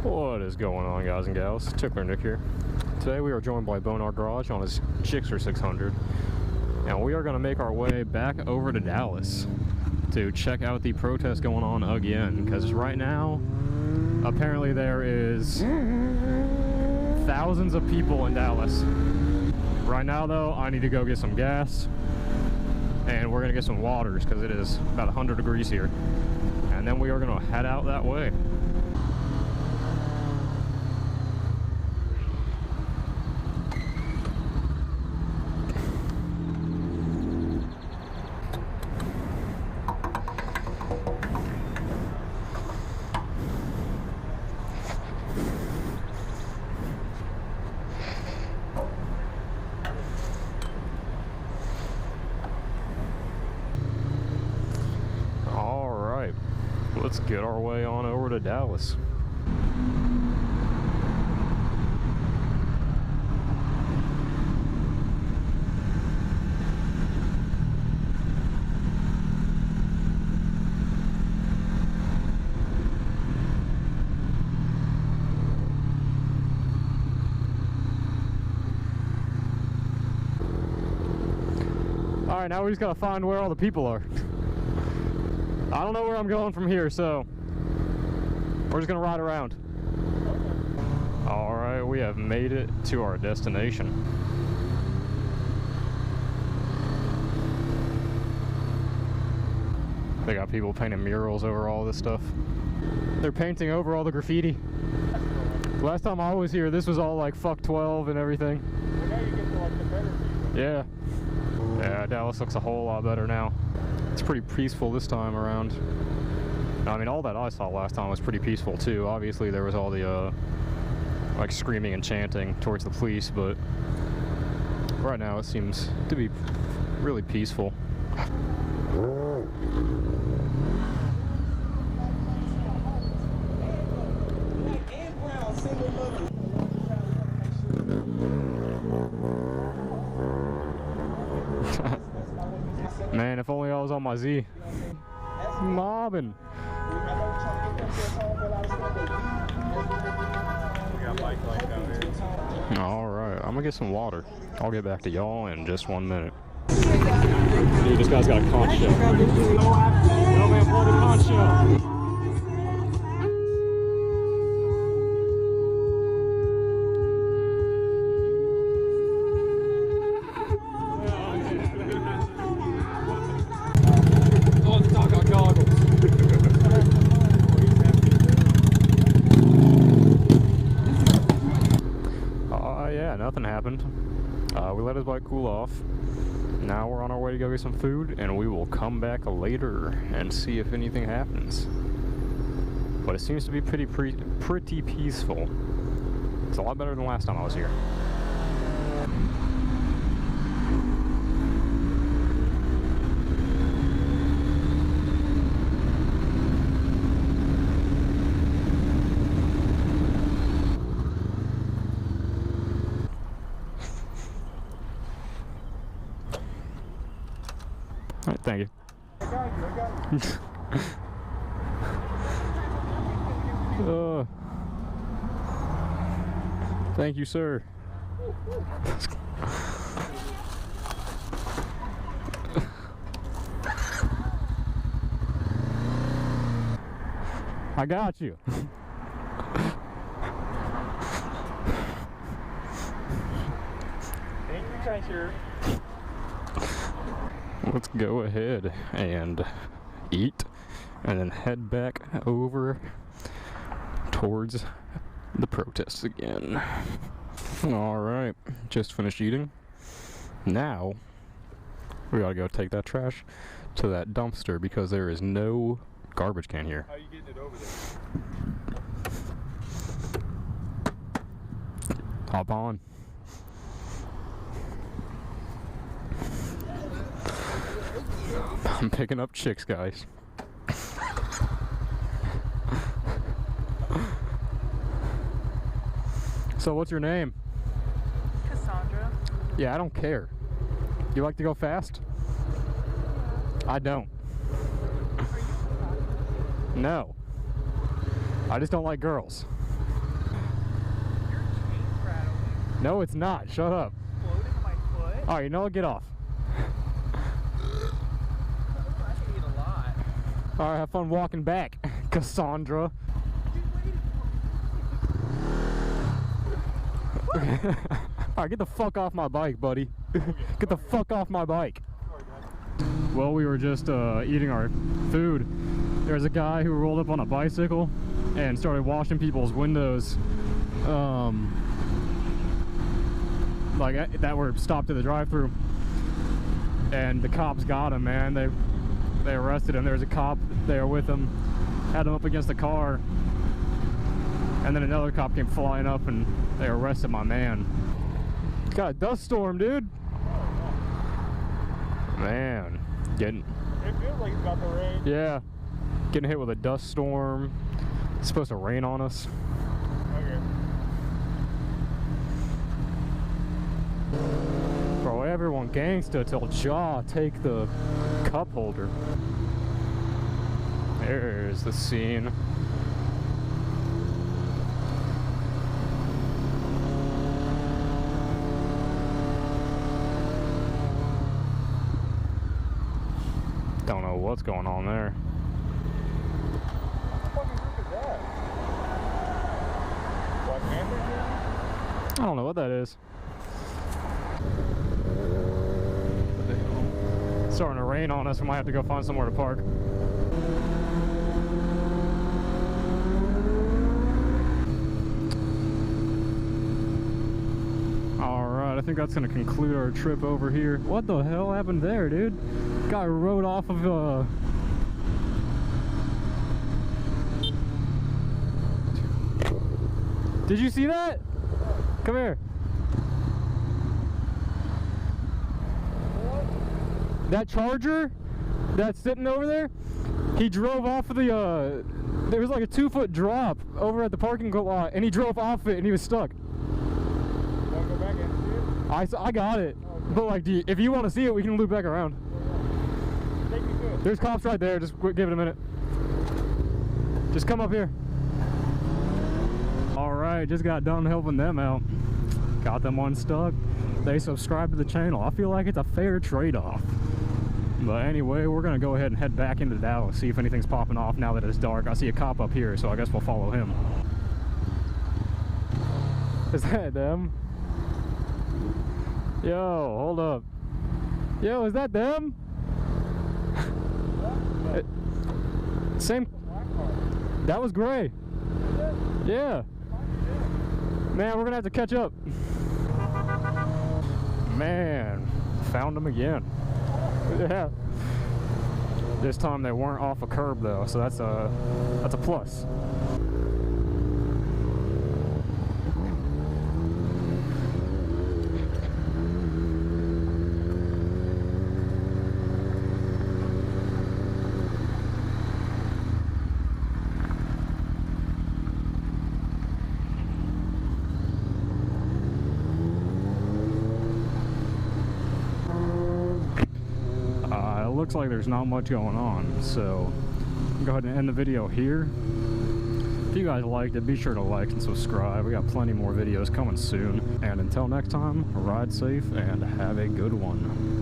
What is going on, guys and gals? Tickler Nick here. Today we are joined by Bonar Garage on his Gixxer 600, and we are going to make our way back over to Dallas to check out the protest going on again, because right now apparently there is thousands of people in Dallas. Right now though, I need to go get some gas, and we're going to get some waters because it is about 100 degrees here, and then we are going to head out that way. Let's get our way on over to Dallas. All right, now we just gotta find where all the people are. I don't know where I'm going from here, so we're just gonna ride around. All right, we have made it to our destination. They got people painting murals over all this stuff. They're painting over all the graffiti. Last time I was here, this was all like fuck 12 and everything. Well, now you get to like the better people. Yeah. Yeah, Dallas looks a whole lot better now. It's pretty peaceful this time around. I mean, all that I saw last time was pretty peaceful too. Obviously there was all the like screaming and chanting towards the police, but right now it seems to be really peaceful. Man, if only I was on my Z. Mobbing. Alright, I'm gonna get some water. I'll get back to y'all in just 1 minute. Dude, this guy's got a conch shell. No man, blow the conch shell. Nothing happened. We let his bike cool off. Now we're on our way to go get some food, and we will come back later and see if anything happens. But it seems to be pretty peaceful. It's a lot better than last time I was here. All right, thank you. I got you. Thank you, sir. I got you. Thank you, kind sir. Let's go ahead and eat and then head back over towards the protests again. Alright, just finished eating. Now we gotta go take that trash to that dumpster because there is no garbage can here. How are you getting it over there? Hop on. I'm picking up chicks, guys. So what's your name? Cassandra. Yeah, I don't care. You like to go fast? I don't. Are you No. I just don't like girls. No, it's not. Shut up. Floating on my foot? Alright, you know what? Get off. I can eat a lot. Alright, have fun walking back, Cassandra. Alright, get the fuck off my bike, buddy. Get the fuck off my bike. Well, we were just eating our food. There's a guy who rolled up on a bicycle and started washing people's windows, like that were stopped at the drive-thru. And the cops got him, man. They arrested him. There was a cop there with him, had him up against the car, and then another cop came flying up and they arrested my man. Got a dust storm, dude. Man, getting. It feels like it's about to rain. Yeah, getting hit with a dust storm. It's supposed to rain on us. Okay. Bro, everyone gangsta till Jaw take the cup holder. There's the scene. Don't know what's going on there. What the fucking group is that? Black Panthers? I don't know what that is. It's starting to rain on us. We might have to go find somewhere to park. Alright, I think that's going to conclude our trip over here. What the hell happened there, dude? Guy rode off of Did you see that? Come here. That Charger that's sitting over there, he drove off of the, there was like a 2-foot drop over at the parking lot, and he drove off it and he was stuck. Want to go back and see it? I got it. But like, if you want to see it, we can loop back around. Take me to it. There's cops right there. Just give it a minute. Just come up here. Alright, just got done helping them out. Got them unstuck. They subscribed to the channel. I feel like it's a fair trade-off. But anyway, we're going to go ahead and head back into Dallas, see if anything's popping off now that it's dark. I see a cop up here, so I guess we'll follow him. Is that them? Yo, hold up. Yo, is that them? Same. That was gray. Yeah. Man, we're gonna have to catch up. Man, found them again. Yeah. This time they weren't off a curb though, so that's a plus. Looks like there's not much going on, so I'll go ahead and end the video here. If you guys liked it, be sure to like and subscribe. We got plenty more videos coming soon, and until next time, ride safe and have a good one.